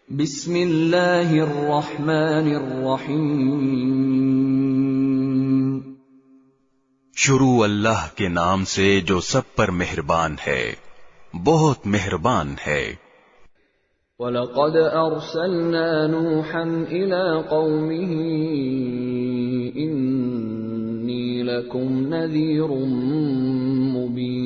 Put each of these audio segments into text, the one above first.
بسم اللہ الرحمن الرحیم۔ شروع اللہ کے نام سے جو سب پر مہربان ہے، بہت مہربان ہے۔ وَلَقَدْ أَرْسَلْنَا نُوحًا إِلَىٰ قَوْمِهِ إِنِّي لَكُمْ نَذِيرٌ مُّبِينٌ۔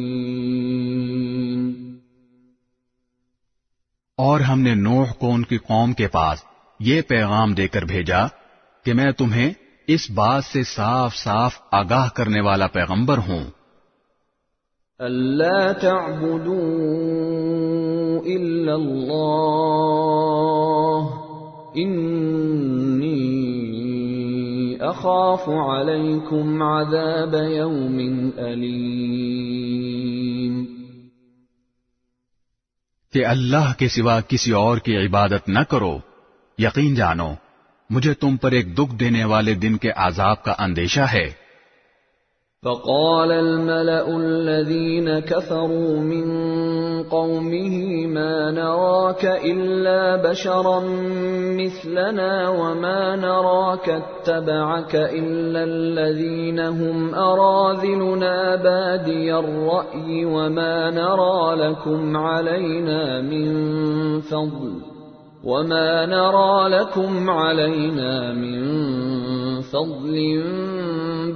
اور ہم نے نوح کو ان کی قوم کے پاس یہ پیغام دے کر بھیجا کہ میں تمہیں اس بات سے صاف صاف آگاہ کرنے والا پیغمبر ہوں، أَلَّا تَعْبُدُوا إِلَّا اللَّهَ إِنِّي أَخَافُ عَلَيْكُمْ عَذَابَ يَوْمٍ أَلِيمٍ۔ کہ اللہ کے سوا کسی اور کی عبادت نہ کرو، یقین جانو مجھے تم پر ایک دکھ دینے والے دن کے عذاب کا اندیشہ ہے۔ فقال الملأ الذين كفروا من قومه ما نراك إلا بشرا مثلنا وما نراك اتبعك إلا الذين هم أراذلنا بادي الرأي وما نرى لكم علينا من فضل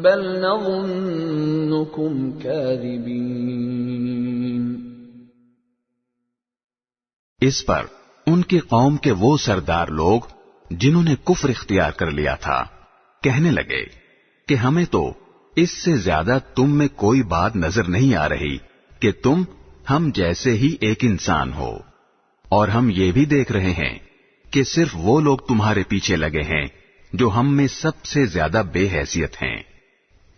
بل نظنكم كاذبين۔ اس پر ان کی قوم کے وہ سردار لوگ جنہوں نے کفر اختیار کر لیا تھا کہنے لگے کہ ہمیں تو اس سے زیادہ تم میں کوئی بات نظر نہیں آ رہی کہ تم ہم جیسے ہی ایک انسان ہو، اور ہم یہ بھی دیکھ رہے ہیں کہ صرف وہ لوگ تمہارے پیچھے لگے ہیں جو ہم میں سب سے زیادہ بے حیثیت ہیں،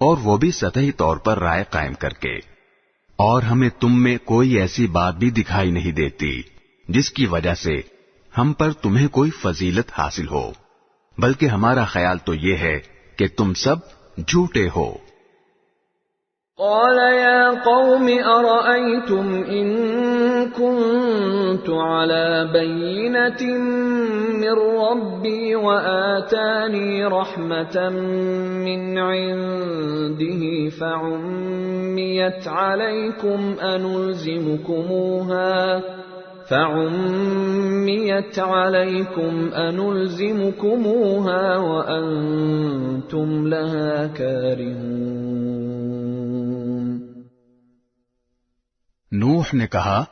اور وہ بھی سطحی طور پر رائے قائم کر کے، اور ہمیں تم میں کوئی ایسی بات بھی دکھائی نہیں دیتی جس کی وجہ سے ہم پر تمہیں کوئی فضیلت حاصل ہو، بلکہ ہمارا خیال تو یہ ہے کہ تم سب جھوٹے ہو۔ قال يا قوم أرأيتم إن كنت على بينة من ربي وآتاني رحمة من عنده فعميت عليكم أنلزمكموها وأنتم لها كارهون۔ نوح نے کہا،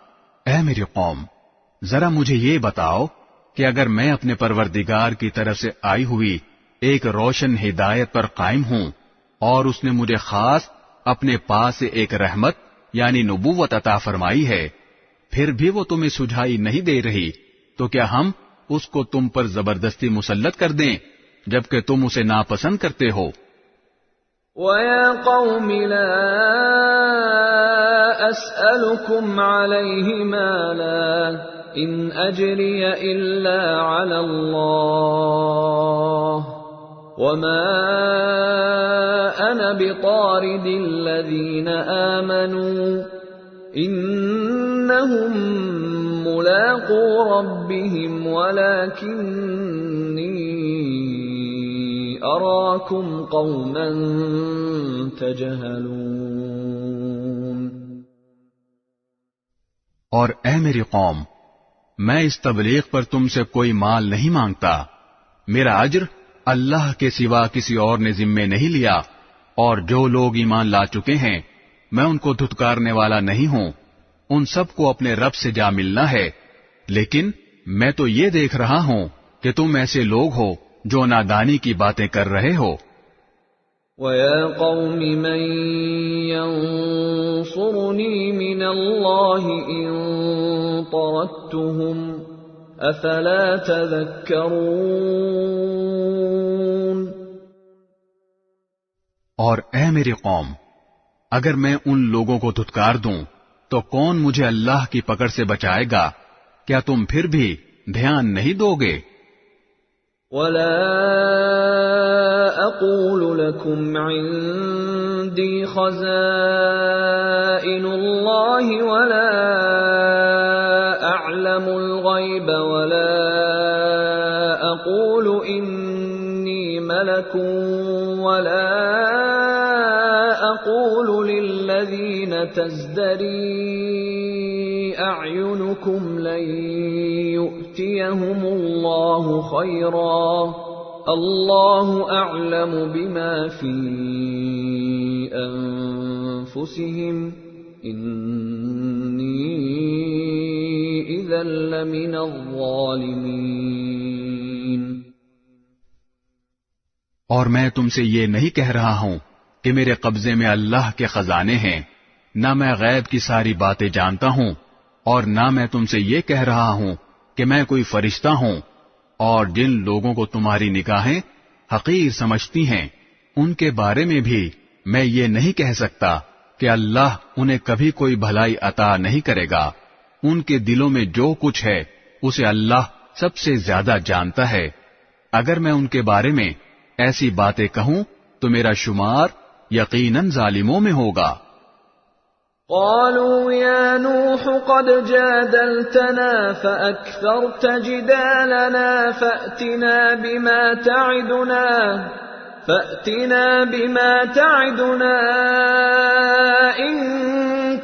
اے میری قوم، ذرا مجھے یہ بتاؤ کہ اگر میں اپنے پروردگار کی طرف سے آئی ہوئی ایک روشن ہدایت پر قائم ہوں اور اس نے مجھے خاص اپنے پاس سے ایک رحمت یعنی نبوت عطا فرمائی ہے، پھر بھی وہ تمہیں سجھائی نہیں دے رہی، تو کیا ہم اس کو تم پر زبردستی مسلط کر دیں جبکہ تم اسے ناپسند کرتے ہو؟ وَيَا قَوْمِ لَا أَسْأَلُكُمْ عَلَيْهِ مَالًا إِنْ أَجْرِيَ إِلَّا عَلَى اللَّهِ وَمَا أَنَا بِطَارِدِ الَّذِينَ آمَنُوا إِنَّهُمْ مُلَاقُو رَبِّهِمْ وَلَكِنِّي أَرَاكُمْ قَوْمًا تَجْهَلُونَ۔ اور اے میری قوم، میں اس تبلیغ پر تم سے کوئی مال نہیں مانگتا، میرا اجر اللہ کے سوا کسی اور نے ذمے نہیں لیا، اور جو لوگ ایمان لا چکے ہیں میں ان کو دھتکارنے والا نہیں ہوں، ان سب کو اپنے رب سے جا ملنا ہے، لیکن میں تو یہ دیکھ رہا ہوں کہ تم ایسے لوگ ہو جو نادانی کی باتیں کر رہے ہو۔ وَيَا قَوْمِ مَن يَنصُرُنِي مِنَ اللَّهِ إِن طَرَدتُّهُمْ أَفَلَا تَذَكَّرُونَ۔ اور اے میری قوم، اگر میں ان لوگوں کو دھتکار دوں تو کون مجھے اللہ کی پکڑ سے بچائے گا؟ کیا تم پھر بھی دھیان نہیں دو گے؟ وَلَا أَقُولُ لَكُمْ عِندِي خَزَائِنُ اللَّهِ وَلَا أَعْلَمُ الْغَيْبَ وَلَا أقول إني ملك ولا أقول للذين تزدري أعينكم لن يؤتيهم الله خيرا الله أعلم بما في أنفسهم إني إذا لمن الظالمين۔ اور میں تم سے یہ نہیں کہہ رہا ہوں کہ میرے قبضے میں اللہ کے خزانے ہیں، نہ میں غیب کی ساری باتیں جانتا ہوں، اور نہ میں تم سے یہ کہہ رہا ہوں کہ میں کوئی فرشتہ ہوں، اور جن لوگوں کو تمہاری نگاہیں حقیر سمجھتی ہیں ان کے بارے میں بھی میں یہ نہیں کہہ سکتا کہ اللہ انہیں کبھی کوئی بھلائی عطا نہیں کرے گا۔ ان کے دلوں میں جو کچھ ہے اسے اللہ سب سے زیادہ جانتا ہے۔ اگر میں ان کے بارے میں ایسی باتیں کہوں تو میرا شمار یقیناً ظالموں میں ہوگا۔ قالوا يا نوح قد جادلتنا فأكثرت جدالنا فأتنا بما تعدنا إن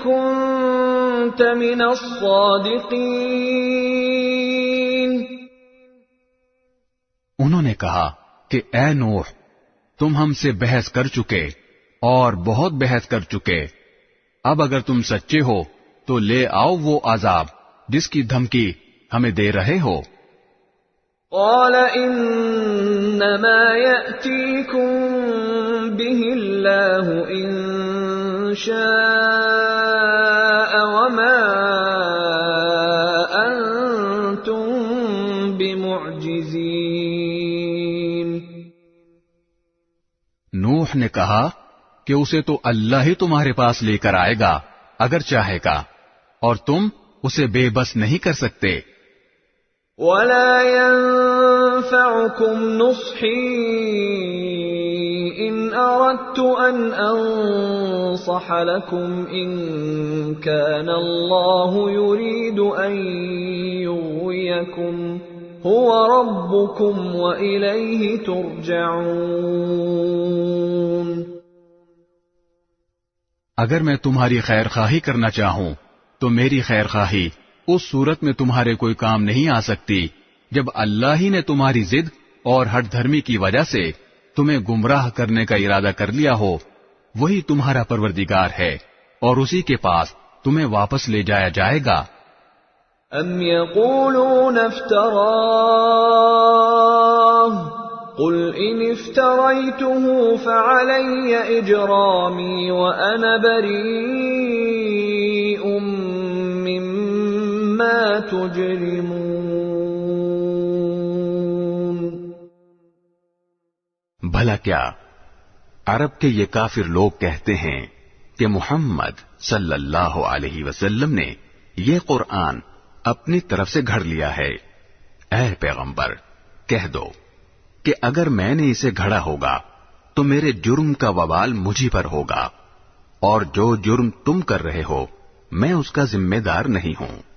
كنت من الصادقين۔ انہوں نے کہا کہ اے نوح، تم ہم سے بحث کر چکے اور بہت بحث کر چکے، اب اگر تم سچے ہو تو لے آؤ وہ عذاب جس کی دھمکی ہمیں دے رہے ہو۔ قال انما يأتيكم به الله ان شاء وما انتم بمعجزين۔ نوح نے کہا کہ اسے تو اللہ ہی تمہارے پاس لے کر آئے گا اگر چاہے گا، اور تم اسے بے بس نہیں کر سکتے۔ وَلَا يَنفَعُكُمْ نُصْحِي إِنْ أَرَدْتُ أَنْ أَنصَحَ لَكُمْ إِنْ كَانَ اللَّهُ يُرِيدُ أَنْ يُغْوِيَكُمْ هُوَ رَبُّكُمْ وَإِلَيْهِ تُرْجَعُونَ۔ اگر میں تمہاری خیر خواہی کرنا چاہوں تو میری خیر خواہی اس صورت میں تمہارے کوئی کام نہیں آ سکتی جب اللہ ہی نے تمہاری ضد اور ہٹ دھرمی کی وجہ سے تمہیں گمراہ کرنے کا ارادہ کر لیا ہو۔ وہی تمہارا پروردگار ہے اور اسی کے پاس تمہیں واپس لے جایا جائے گا۔ ام یقولون افتراہ قل ان افتریته فعلی اجرامی وانا بریء مما تجرمون۔ بھلا کیا عرب کے یہ کافر لوگ کہتے ہیں کہ محمد صلی اللہ علیہ وسلم نے یہ قرآن اپنی طرف سے گھڑ لیا ہے۔ اے پیغمبر، کہہ دو کہ اگر میں نے اسے گھڑا ہوگا تو میرے جرم کا وبال مجھی پر ہوگا، اور جو جرم تم کر رہے ہو میں اس کا ذمہ دار نہیں ہوں۔